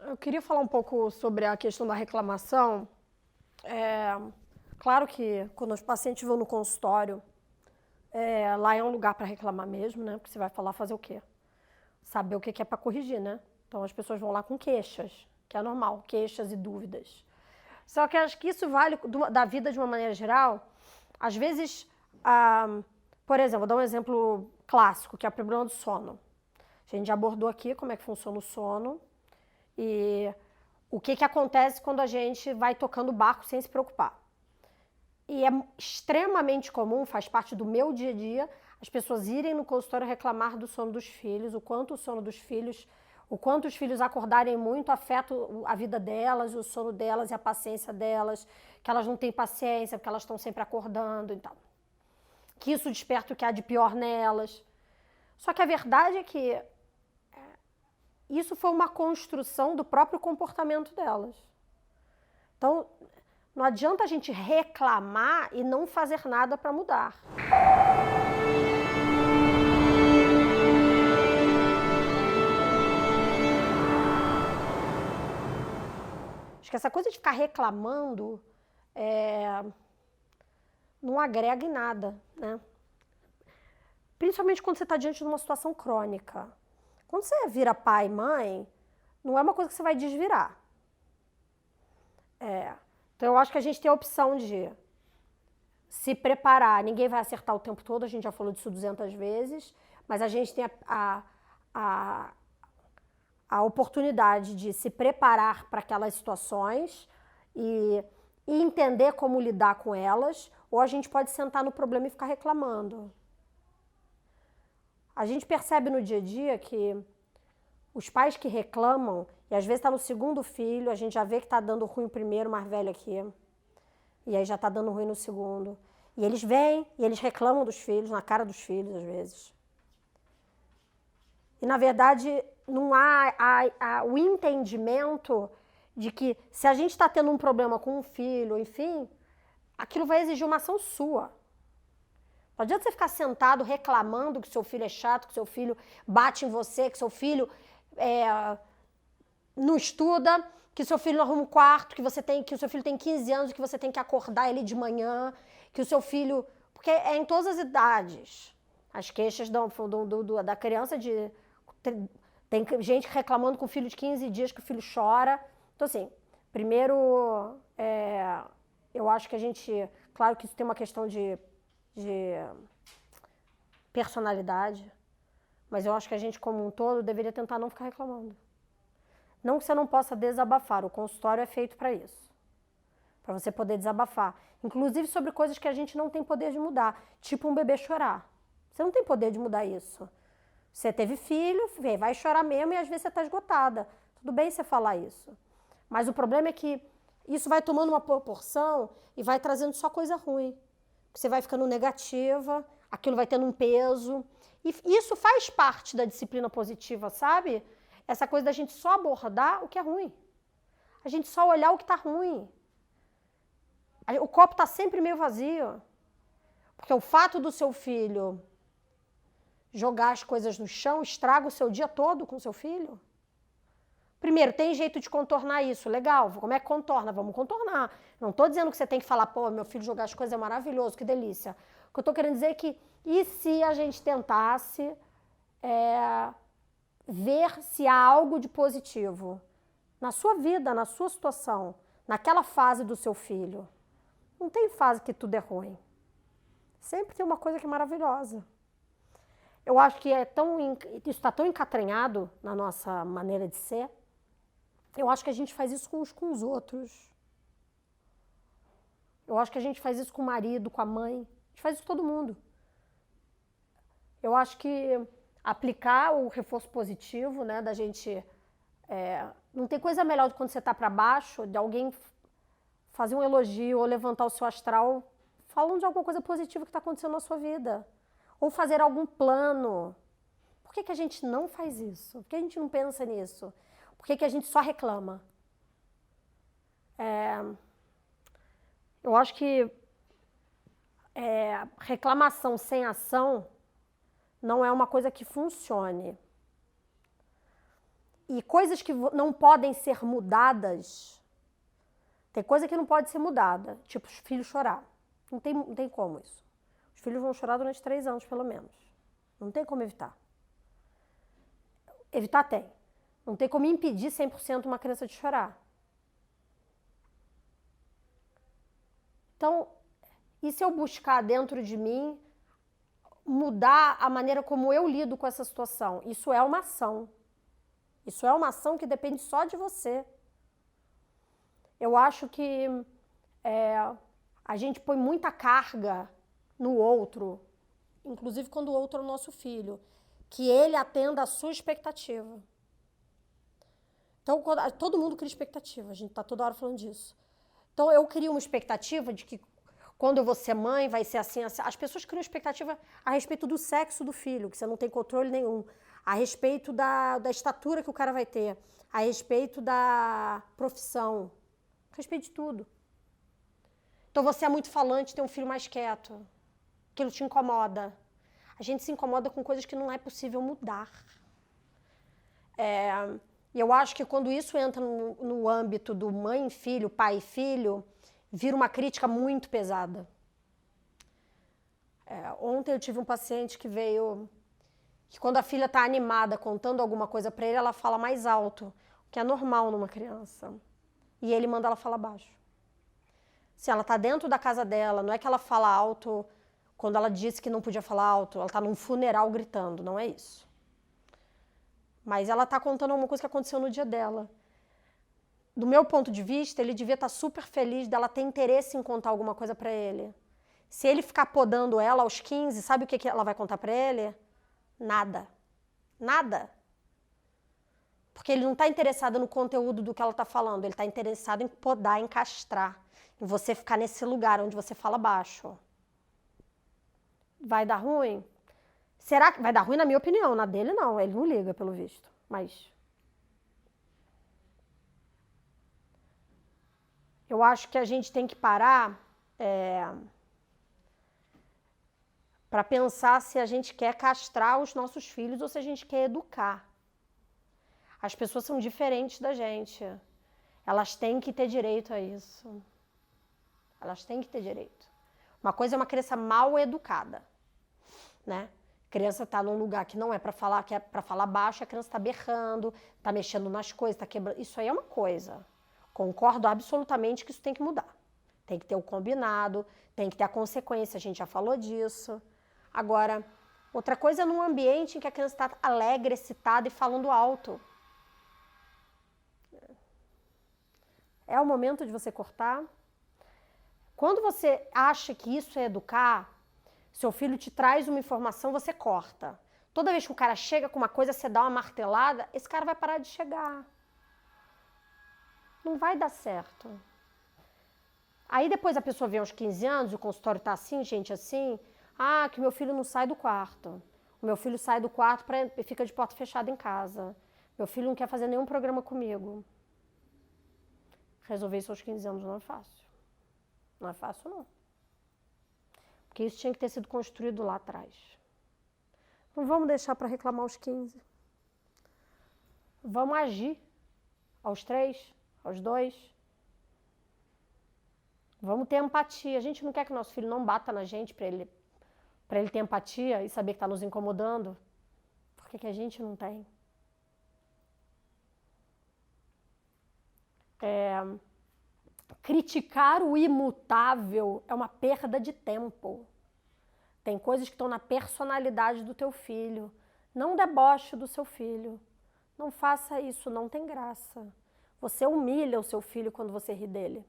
Eu queria falar um pouco sobre a questão da reclamação. É, claro que quando os pacientes vão no consultório, lá é um lugar para reclamar mesmo, né? Porque você vai falar fazer o quê? Saber o que é para corrigir, né? Então as pessoas vão lá com queixas, que é normal, queixas e dúvidas. Só que acho que isso vale da vida de uma maneira geral. Às vezes, por exemplo, vou dar um exemplo clássico, que é o problema do sono. A gente já abordou aqui como é que funciona o sono e o que acontece quando a gente vai tocando o barco sem se preocupar. E é extremamente comum, faz parte do meu dia a dia, as pessoas irem no consultório reclamar do sono dos filhos, o quanto o sono dos filhos, o quanto os filhos acordarem muito afeta a vida delas, o sono delas e a paciência delas, que elas não têm paciência, porque elas estão sempre acordando e tal. Que isso desperta o que há de pior nelas. Só que a verdade é que isso foi uma construção do próprio comportamento delas. Então, não adianta a gente reclamar e não fazer nada para mudar. Acho que essa coisa de ficar reclamando não agrega em nada, né? Principalmente quando você está diante de uma situação crônica. Quando você vira pai e mãe, não é uma coisa que você vai desvirar. Então eu acho que a gente tem a opção de se preparar. Ninguém vai acertar o tempo todo, a gente já falou disso 200 vezes, mas a gente tem a oportunidade de se preparar para aquelas situações e entender como lidar com elas, ou a gente pode sentar no problema e ficar reclamando. A gente percebe no dia a dia que os pais que reclamam, e às vezes está no segundo filho, a gente já vê que está dando ruim o primeiro, mais velho aqui, e aí já está dando ruim no segundo. E eles vêm e eles reclamam dos filhos, na cara dos filhos, às vezes. E, na verdade, não há o entendimento de que se a gente está tendo um problema com um filho, enfim, aquilo vai exigir uma ação sua. Não adianta você ficar sentado reclamando que seu filho é chato, que seu filho bate em você, que seu filho não estuda, que seu filho não arruma um quarto, que o seu filho tem 15 anos, que você tem que acordar ele de manhã, que o seu filho... Porque é em todas as idades. As queixas da criança de... Tem gente reclamando com o filho de 15 dias que o filho chora. Então, assim, primeiro, eu acho que a gente... Claro que isso tem uma questão de personalidade, mas eu acho que a gente, como um todo, deveria tentar não ficar reclamando. Não que você não possa desabafar, o consultório é feito para isso. Para você poder desabafar. Inclusive sobre coisas que a gente não tem poder de mudar, tipo um bebê chorar. Você não tem poder de mudar isso. Você teve filho, vai chorar mesmo e às vezes você está esgotada. Tudo bem você falar isso. Mas o problema é que isso vai tomando uma proporção e vai trazendo só coisa ruim. Você vai ficando negativa, aquilo vai tendo um peso. E isso faz parte da disciplina positiva, sabe? Essa coisa da gente só abordar o que é ruim. A gente só olhar o que está ruim. O copo está sempre meio vazio. Porque o fato do seu filho jogar as coisas no chão estraga o seu dia todo com o seu filho. Primeiro, tem jeito de contornar isso, legal. Como é que contorna? Vamos contornar. Não estou dizendo que você tem que falar, pô, meu filho jogar as coisas é maravilhoso, que delícia. O que eu estou querendo dizer é que, e se a gente tentasse ver se há algo de positivo na sua vida, na sua situação, naquela fase do seu filho? Não tem fase que tudo é ruim. Sempre tem uma coisa que é maravilhosa. Eu acho que isso está tão encatranhado na nossa maneira de ser. Eu acho que a gente faz isso uns com os outros. Eu acho que a gente faz isso com o marido, com a mãe. A gente faz isso com todo mundo. Eu acho que aplicar o reforço positivo, né, da gente... não tem coisa melhor do que quando você está para baixo, de alguém fazer um elogio ou levantar o seu astral falando de alguma coisa positiva que está acontecendo na sua vida. Ou fazer algum plano. Por que a gente não faz isso? Por que a gente não pensa nisso? Por que a gente só reclama? Eu acho que reclamação sem ação não é uma coisa que funcione. E coisas que não podem ser mudadas, tem coisa que não pode ser mudada, tipo os filhos chorar. Não tem como isso. Os filhos vão chorar durante 3 anos, pelo menos. Não tem como evitar. Evitar tem. Não tem como impedir 100% uma criança de chorar. Então, e se eu buscar dentro de mim mudar a maneira como eu lido com essa situação? Isso é uma ação. Isso é uma ação que depende só de você. Eu acho que a gente põe muita carga no outro, inclusive quando o outro é o nosso filho, que ele atenda à sua expectativa. Então, todo mundo cria expectativa, a gente está toda hora falando disso. Então, eu crio uma expectativa de que quando eu vou ser mãe, vai ser assim, assim. As pessoas criam expectativa a respeito do sexo do filho, que você não tem controle nenhum. A respeito da estatura que o cara vai ter. A respeito da profissão. A respeito de tudo. Então, você é muito falante, tem um filho mais quieto. Aquilo te incomoda. A gente se incomoda com coisas que não é possível mudar. E eu acho que quando isso entra no âmbito do mãe e filho, pai e filho, vira uma crítica muito pesada. Ontem eu tive um paciente que veio, que quando a filha está animada contando alguma coisa para ele, ela fala mais alto, o que é normal numa criança. E ele manda ela falar baixo. Se ela está dentro da casa dela, não é que ela fala alto quando ela disse que não podia falar alto, ela está num funeral gritando, não é isso. Mas ela está contando alguma coisa que aconteceu no dia dela. Do meu ponto de vista, ele devia estar super feliz dela ter interesse em contar alguma coisa para ele. Se ele ficar podando ela aos 15, sabe o que ela vai contar para ele? Nada. Nada. Porque ele não está interessado no conteúdo do que ela está falando, ele está interessado em podar, em castrar, em você ficar nesse lugar onde você fala baixo. Vai dar ruim? Será que vai dar ruim na minha opinião? Na dele não, ele não liga pelo visto, mas eu acho que a gente tem que parar para pensar se a gente quer castrar os nossos filhos ou se a gente quer educar. As pessoas são diferentes da gente. Elas têm que ter direito a isso. Elas têm que ter direito. Uma coisa é uma criança mal educada, né? A criança está num lugar que não é para falar, que é para falar baixo, a criança está berrando, está mexendo nas coisas, está quebrando. Isso aí é uma coisa. Concordo absolutamente que isso tem que mudar. Tem que ter o combinado, tem que ter a consequência, a gente já falou disso. Agora, outra coisa é num ambiente em que a criança está alegre, excitada e falando alto. É o momento de você cortar. Quando você acha que isso é educar, seu filho te traz uma informação, você corta. Toda vez que o cara chega com uma coisa, você dá uma martelada, esse cara vai parar de chegar. Não vai dar certo. Aí depois a pessoa vem aos 15 anos, o consultório tá assim, gente assim, que meu filho não sai do quarto. O meu filho sai do quarto e fica de porta fechada em casa. Meu filho não quer fazer nenhum programa comigo. Resolver isso aos 15 anos não é fácil. Não é fácil, não. Porque isso tinha que ter sido construído lá atrás. Não vamos deixar para reclamar aos 15. Vamos agir aos 3, aos 2. Vamos ter empatia. A gente não quer que o nosso filho não bata na gente para ele ter empatia e saber que está nos incomodando. Por que a gente não tem? Criticar o imutável é uma perda de tempo. Tem coisas que estão na personalidade do teu filho. Não deboche do seu filho. Não faça isso, não tem graça. Você humilha o seu filho quando você ri dele.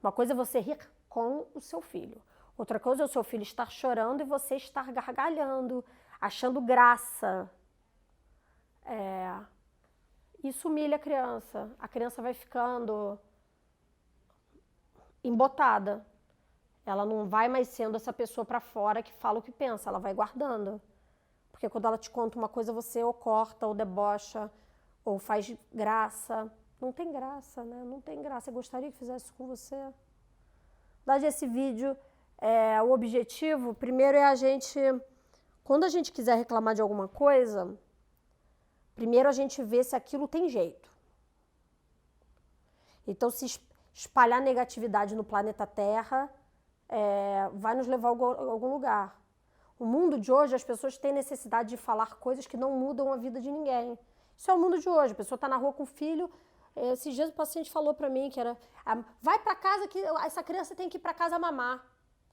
Uma coisa é você rir com o seu filho. Outra coisa é o seu filho estar chorando e você estar gargalhando, achando graça. Isso humilha a criança. A criança vai ficando embotada. Ela não vai mais sendo essa pessoa para fora que fala o que pensa, ela vai guardando. Porque quando ela te conta uma coisa, você ou corta, ou debocha, ou faz graça. Não tem graça, né? Não tem graça. Eu gostaria que fizesse isso com você. Na verdade, esse vídeo, o objetivo, primeiro é a gente, quando a gente quiser reclamar de alguma coisa, Primeiro a gente vê se aquilo tem jeito. Então, se espalhar negatividade no planeta Terra vai nos levar a algum lugar. O mundo de hoje, as pessoas têm necessidade de falar coisas que não mudam a vida de ninguém. Isso é o mundo de hoje. A pessoa está na rua com o filho. Esses dias o paciente falou para mim que era: vai para casa que essa criança tem que ir para casa mamar.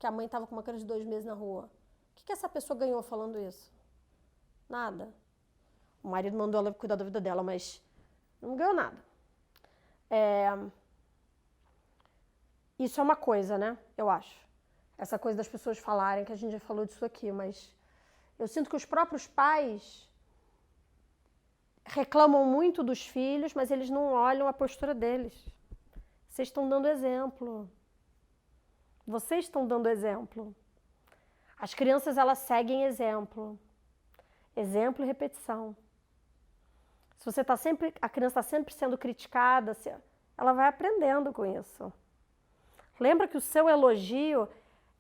Que a mãe estava com uma criança de 2 meses na rua. O que essa pessoa ganhou falando isso? Nada. O marido mandou ela cuidar da vida dela, mas não ganhou nada. Isso é uma coisa, né? Eu acho. Essa coisa das pessoas falarem, que a gente já falou disso aqui, mas eu sinto que os próprios pais reclamam muito dos filhos, mas eles não olham a postura deles. Vocês estão dando exemplo. Vocês estão dando exemplo. As crianças, elas seguem exemplo. Exemplo e repetição. Se você está sempre, a criança está sempre sendo criticada, ela vai aprendendo com isso. Lembra que o seu elogio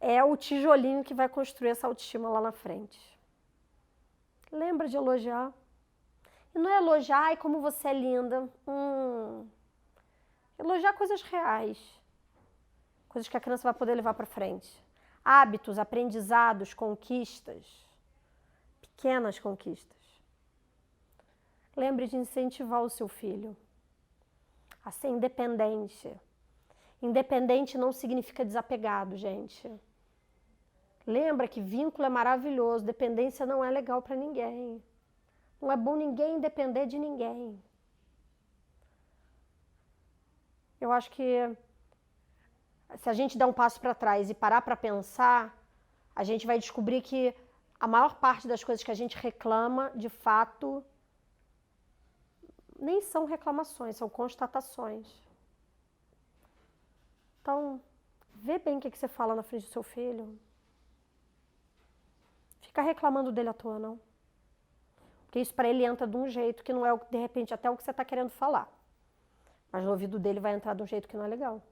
é o tijolinho que vai construir essa autoestima lá na frente. Lembra de elogiar. E não é elogiar, ai, como você é linda. Elogiar coisas reais. Coisas que a criança vai poder levar para frente. Hábitos, aprendizados, conquistas. Pequenas conquistas. Lembre de incentivar o seu filho a ser independente. Independente não significa desapegado, gente. Lembra que vínculo é maravilhoso, dependência não é legal para ninguém. Não é bom ninguém depender de ninguém. Eu acho que se a gente der um passo para trás e parar para pensar, a gente vai descobrir que a maior parte das coisas que a gente reclama, de fato, nem são reclamações, são constatações. Então, vê bem o que você fala na frente do seu filho. Fica reclamando dele à toa, não. Porque isso para ele entra de um jeito que não é, de repente, até o que você está querendo falar. Mas no ouvido dele vai entrar de um jeito que não é legal.